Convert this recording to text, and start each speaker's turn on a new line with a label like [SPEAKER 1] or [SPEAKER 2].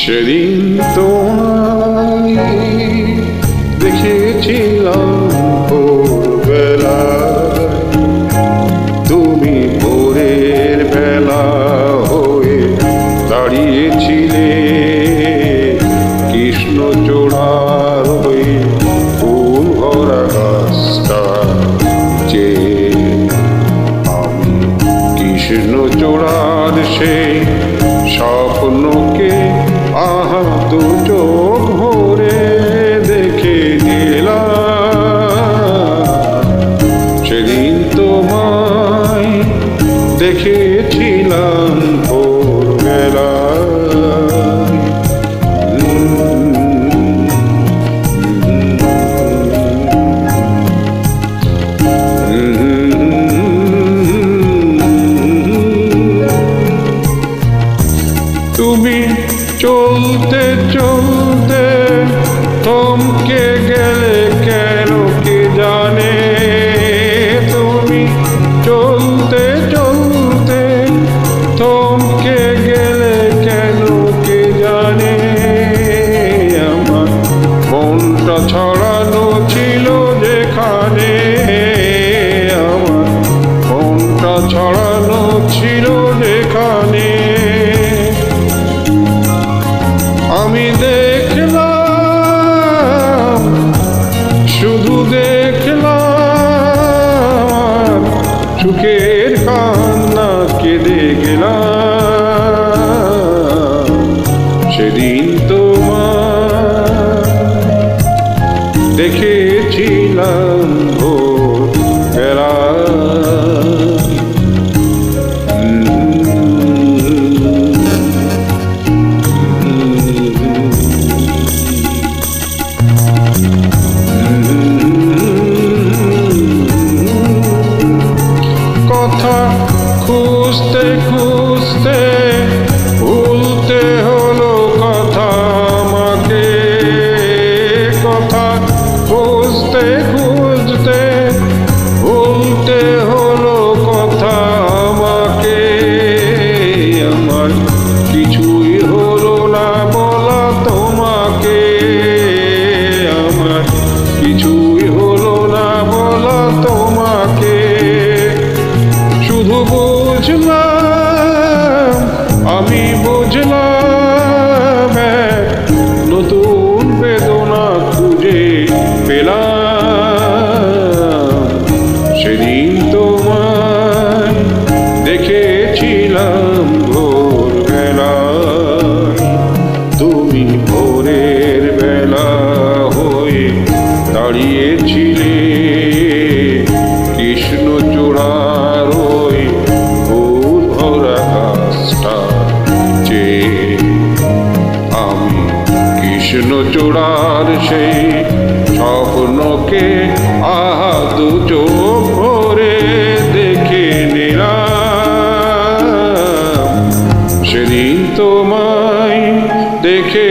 [SPEAKER 1] সেদিন তোমায় দেখেছিলাম ভোরবেলা, তুমি ভোরের বেলা হয়ে দাঁড়িয়েছিলে কৃষ্ণচূড়ার ওই ফুল ভরা গাছটা চেয়ে। আমি কৃষ্ণচূড়ার সেই স্বপ্নকে আহা দু চোখ ভরে দেখে নিলাম। সেদিন তোমায় দেখেছিলাম ভোরবেলা। তুমি চলতে চলতে থমকে গেলে কেন কে জানে, তুমি চলতে চলতে থমকে গেলে কেন কে জানে। আমার মনটা ছড়ানো ছিল যেখানে, আমার মনটা ছড়ানো ছিল যেখানে। আমি দেখলাম, শুধু দেখলাম, সুখের কান্না কেঁদে গেলাম। সেদিন তোমায় দেখেছিলাম ভোরবেলা। কথা খুঁজতে খুঁজতে ভুলতে হলো কথা আমাকে, কথা খুঁজতে খুঁজতে ভুলতে হলো কথা আমাকে। আমার কিছুই হলো না বলা তোমাকে, আমার কিছুই হলো না বলা তোমাকে। শুধু বুঝলাম, আমি বুঝলাম, নতুন বেদনা খুঁজে পেলাম। সেদিন তোমায় দেখেছিলাম ভোরবেলায়, তুমি ভোরের বেলা হয়ে দাঁড়িয়েছিলে কৃষ্ণচূড়ার ওই ফুল ভরা গাছটা চেয়ে। আমি কৃষ্ণচূড়ার সেই স্বপ্নকে আহা দু চোখ ভরে দেখে নিলাম। সেদিন তোমায় দেখে